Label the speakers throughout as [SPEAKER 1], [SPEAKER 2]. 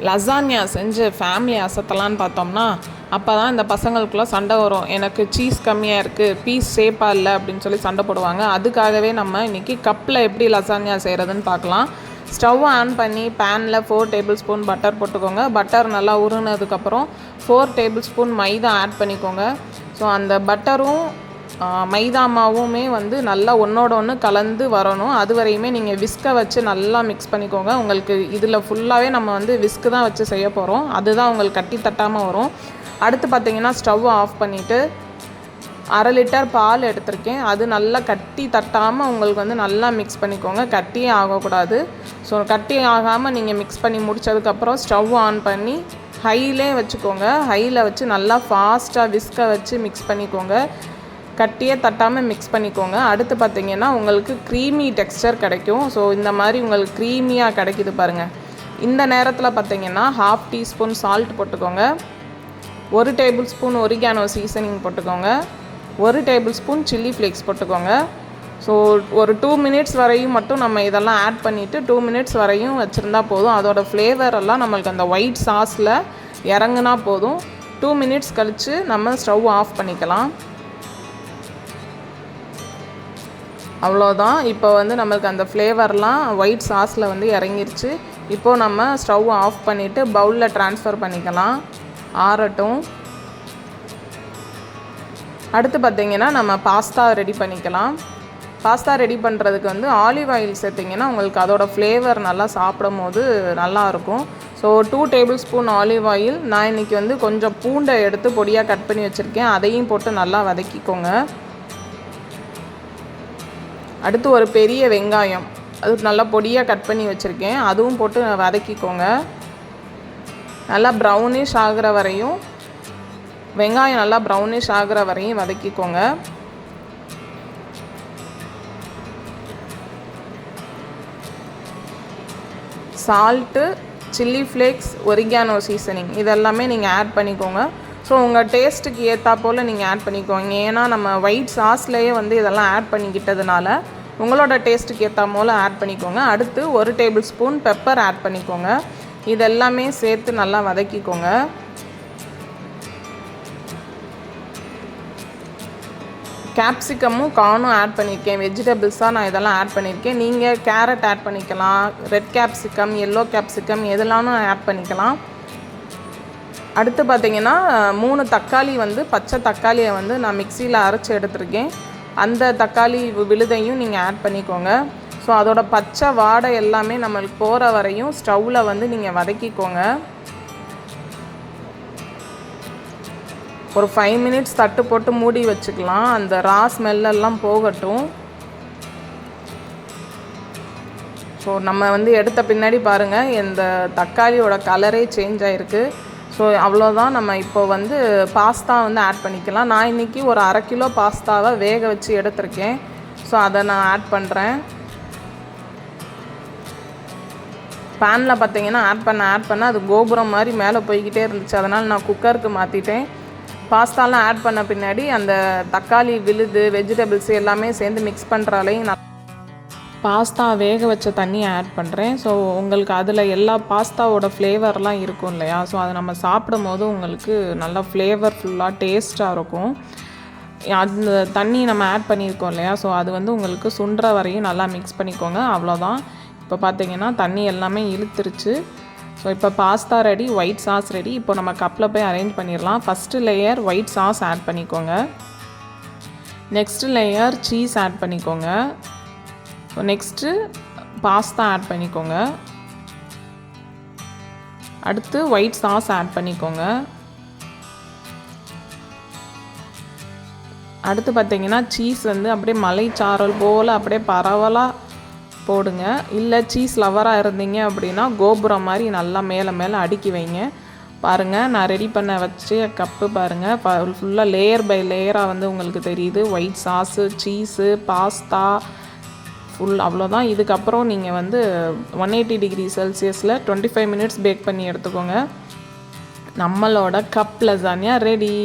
[SPEAKER 1] Lasagne செஞ்சு family அசத்தலான்னு பார்த்தோம்னா அப்போ தான் இந்த பசங்களுக்குள்ளே சண்டை வரும். எனக்கு சீஸ் கம்மியாக இருக்குது, பீஸ் ஷேப்பாக இல்லை அப்படின்னு சொல்லி சண்டை போடுவாங்க. அதுக்காகவே நம்ம இன்றைக்கி கப்பில் எப்படி லசானியா செய்கிறதுன்னு பார்க்கலாம். ஸ்டவ் ஆன் பண்ணி பேனில் 4 டேபிள் ஸ்பூன் பட்டர் போட்டுக்கோங்க. பட்டர் நல்லா உருனதுக்கப்புறம் 4 டேபிள் ஸ்பூன் மைதா ஆட் பண்ணிக்கோங்க. ஸோ அந்த பட்டரும் மைதா மாவுமே வந்து நல்லா ஒன்றோட ஒன்று கலந்து வரணும். அது வரையுமே நீங்கள் விஸ்கை வச்சு நல்லா மிக்ஸ் பண்ணிக்கோங்க. உங்களுக்கு இதில் ஃபுல்லாகவே நம்ம வந்து விஸ்க்கு தான் வச்சு செய்ய போகிறோம். அதுதான் உங்களுக்கு கட்டி தட்டாமல் வரும். அடுத்து பார்த்திங்கன்னா ஸ்டவ் ஆஃப் பண்ணிவிட்டு 1/2 லிட்டர் பால் எடுத்திருக்கேன். அது நல்லா கட்டி தட்டாமல் உங்களுக்கு வந்து நல்லா மிக்ஸ் பண்ணிக்கோங்க. கட்டியே ஆகக்கூடாது. ஸோ கட்டி ஆகாமல் நீங்கள் மிக்ஸ் பண்ணி முடித்ததுக்கப்புறம் ஸ்டவ் ஆன் பண்ணி ஹையிலே வச்சுக்கோங்க. ஹையில் வச்சு நல்லா ஃபாஸ்ட்டாக விஸ்கை வச்சு மிக்ஸ் பண்ணிக்கோங்க. கட்டியே தட்டாமல் மிக்ஸ் பண்ணிக்கோங்க. அடுத்து பார்த்திங்கன்னா உங்களுக்கு க்ரீமி டெக்ஸ்சர் கிடைக்கும். ஸோ இந்த மாதிரி உங்களுக்கு க்ரீமியாக கிடைக்கிது பாருங்கள். இந்த நேரத்தில் பார்த்திங்கன்னா 1/2 டீஸ்பூன் சால்ட் போட்டுக்கோங்க. 1 டேபிள் ஸ்பூன் ஒரிகானோ சீசனிங் போட்டுக்கோங்க. 1 டேபிள் ஸ்பூன் சில்லி ஃப்ளேக்ஸ் போட்டுக்கோங்க. ஸோ ஒரு 2 மினிட்ஸ் வரையும் மட்டும் நம்ம இதெல்லாம் ஆட் பண்ணிவிட்டு 2 மினிட்ஸ் வரையும் வச்சுருந்தா போதும். அதோடய ஃப்ளேவர் எல்லாம் நம்மளுக்கு அந்த ஒயிட் சாஸில் இறங்குனா போதும். 2 மினிட்ஸ் கழித்து நம்ம ஸ்டவ் ஆஃப் பண்ணிக்கலாம். அவ்வளோதான். இப்போ வந்து நம்மளுக்கு அந்த ஃப்ளேவர்லாம் ஒயிட் சாஸில் வந்து இறங்கிருச்சு. இப்போது நம்ம ஸ்டவ் ஆஃப் பண்ணிவிட்டு பவுலில் ட்ரான்ஸ்ஃபர் பண்ணிக்கலாம். ஆறட்டும். அடுத்து பார்த்திங்கன்னா நம்ம பாஸ்தா ரெடி பண்ணிக்கலாம். பாஸ்தா ரெடி பண்ணுறதுக்கு வந்து ஆலிவ் ஆயில் சேர்த்திங்கன்னா உங்களுக்கு அதோடய ஃப்ளேவர் நல்லா சாப்பிடும் போது நல்லாயிருக்கும். So 2 table spoon olive oil. நான் இன்றைக்கி வந்து கொஞ்சம் பூண்டை எடுத்து பொடியாக கட் பண்ணி வச்சுருக்கேன். அதையும் போட்டு நல்லா வதக்கிக்கோங்க. அடுத்து ஒரு பெரிய வெங்காயம், அது நல்லா பொடியாக கட் பண்ணி வச்சுருக்கேன். அதுவும் போட்டு வதக்கிக்கோங்க. நல்லா ப்ரௌனிஷ் ஆகிற வரையும், வெங்காயம் நல்லா ப்ரௌனிஷ் ஆகிற வரையும் வதக்கிக்கோங்க. Salt, chilli flakes, oregano seasoning இதெல்லாமே நீங்கள் ஆட் பண்ணிக்கோங்க. ஸோ உங்கள் டேஸ்ட்டுக்கு ஏற்றா போல் நீங்கள் ஆட் பண்ணிக்கோங்க. ஏன்னா நம்ம ஒயிட் சாஸ்லேயே வந்து இதெல்லாம் ஆட் பண்ணிக்கிட்டதுனால உங்களோட டேஸ்ட்டுக்கு ஏற்றா போல் ஆட் பண்ணிக்கோங்க. அடுத்து 1 டேபிள் ஸ்பூன் பெப்பர் ஆட் பண்ணிக்கோங்க. இதெல்லாமே சேர்த்து நல்லா வதக்கிக்கோங்க. கேப்சிகமும் கார்னும் ஆட் பண்ணியிருக்கேன். வெஜிடபிள்ஸாக நான் இதெல்லாம் ஆட் பண்ணியிருக்கேன். நீங்கள் கேரட் ஆட் பண்ணிக்கலாம், ரெட் கேப்சிகம், எல்லோ கேப்சிகம் எதெல்லாம் ஆட் பண்ணிக்கலாம். அடுத்து பார்த்திங்கன்னா 3 தக்காளி வந்து பச்சை தக்காளியை வந்து நான் மிக்சியில் அரைச்சி எடுத்துருக்கேன். அந்த தக்காளி விழுதையும் நீங்கள் ஆட் பண்ணிக்கோங்க. ஸோ அதோட பச்சை வாடை எல்லாமே நம்மளுக்கு போகிற வரையும் ஸ்டவ்வில் வந்து நீங்கள் வதக்கிக்கோங்க. ஒரு 5 மினிட்ஸ் தட்டு போட்டு மூடி வச்சுக்கலாம். அந்த ரா ஸ்மெல்லெல்லாம் போகட்டும். ஸோ நம்ம வந்து எடுத்த பின்னாடி பாருங்கள் இந்த தக்காளியோட கலரே சேஞ்ச் ஆகிருக்கு. ஸோ அவ்வளோதான். நம்ம இப்போ வந்து பாஸ்தா வந்து ஆட் பண்ணிக்கலாம். நான் இன்றைக்கி ஒரு 1/2 கிலோ பாஸ்தாவை வேக வச்சு எடுத்திருக்கேன். ஸோ அதை நான் ஆட் பண்ணுறேன். பேனில் பார்த்திங்கன்னா ஆட் பண்ண அது கோபுரம் மாதிரி மேலே போய்கிட்டே இருந்துச்சு. அதனால் நான் குக்கருக்கு மாற்றிட்டேன். பாஸ்தாலாம் ஆட் பண்ண பின்னாடி அந்த தக்காளி விழுது, வெஜிடபிள்ஸ் எல்லாமே சேர்ந்து மிக்ஸ் பண்ணுறாலையும் நான் பாஸ்தா வேக வச்ச தண்ணியை ஆட் பண்ணுறேன். ஸோ உங்களுக்கு அதில் எல்லா பாஸ்தாவோட ஃப்ளேவர்லாம் இருக்கும் இல்லையா? ஸோ அதை நம்ம சாப்பிடும் போது உங்களுக்கு நல்லா ஃப்ளேவர்ஃபுல்லாக டேஸ்ட்டாக இருக்கும். அந்த தண்ணி நம்ம ஆட் பண்ணியிருக்கோம் இல்லையா? ஸோ அது வந்து உங்களுக்கு சுண்டுற வரையும் நல்லா மிக்ஸ் பண்ணிக்கோங்க. அவ்வளோதான். இப்போ பார்த்திங்கன்னா தண்ணி எல்லாமே இழுத்துருச்சு. ஸோ இப்போ pasta ready, white sauce ready. இப்போ நம்ம கப்பில் போய் அரேஞ்ச் பண்ணிடலாம். First layer white sauce add பண்ணிக்கோங்க. நெக்ஸ்ட்டு லேயர் சீஸ் ஆட் பண்ணிக்கோங்க. ஸோ நெக்ஸ்ட்டு பாஸ்தா ஆட் பண்ணிக்கோங்க. அடுத்து ஒயிட் சாஸ் ஆட் பண்ணிக்கோங்க. அடுத்து பார்த்திங்கன்னா சீஸ் வந்து அப்படியே மலைச்சாரல் போல் அப்படியே பரவலாக போடுங்க. இல்லை சீஸ் லவராக இருந்தீங்க அப்படின்னா கோபுரம் மாதிரி நல்லா மேலே மேலே அடுக்கி வைங்க. பாருங்கள் நான் ரெடி பண்ண வச்சு கப்பு பாருங்கள் ஃபுல்லாக லேயர் பை லேயராக வந்து உங்களுக்கு தெரியுது. White sauce, cheese, pasta full அவ்வளோதான். இதுக்கப்புறம் நீங்கள் வந்து 180 டிகிரி செல்சியஸில் 25 மினிட்ஸ் பேக் பண்ணி எடுத்துக்கோங்க. நம்மளோட கப் லசானியா ரெடி.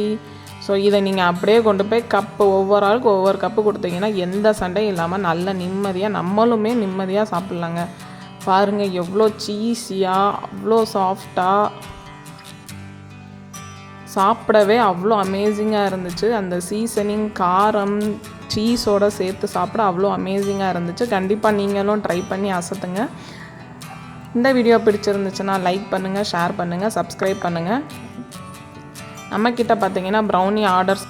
[SPEAKER 1] ஸோ இதை நீங்கள் அப்படியே கொண்டு போய் ஒவ்வொரு ஆளுக்கு ஒவ்வொரு கப்பு கொடுத்தீங்கன்னா எந்த சண்டையும் இல்லாமல் நல்ல நிம்மதியாக நம்மளுமே நிம்மதியாக சாப்பிட்லாங்க. பாருங்கள் எவ்வளோ சீஸியாக, அவ்வளோ சாஃப்டாக, சாப்பிடவே அவ்வளோ அமேசிங்காக இருந்துச்சு. அந்த சீசனிங், காரம், சீஸோடு சேர்த்து சாப்பிட அவ்வளோ அமேசிங்காக இருந்துச்சு. கண்டிப்பாக நீங்களும் ட்ரை பண்ணி அசத்துங்க. இந்த வீடியோ பிடிச்சிருந்துச்சுன்னா லைக் பண்ணுங்கள், ஷேர் பண்ணுங்கள், சப்ஸ்கிரைப் பண்ணுங்கள். நம்மக்கிட்ட பார்த்தீங்கன்னா ப்ரௌனி ஆர்டர்ஸ்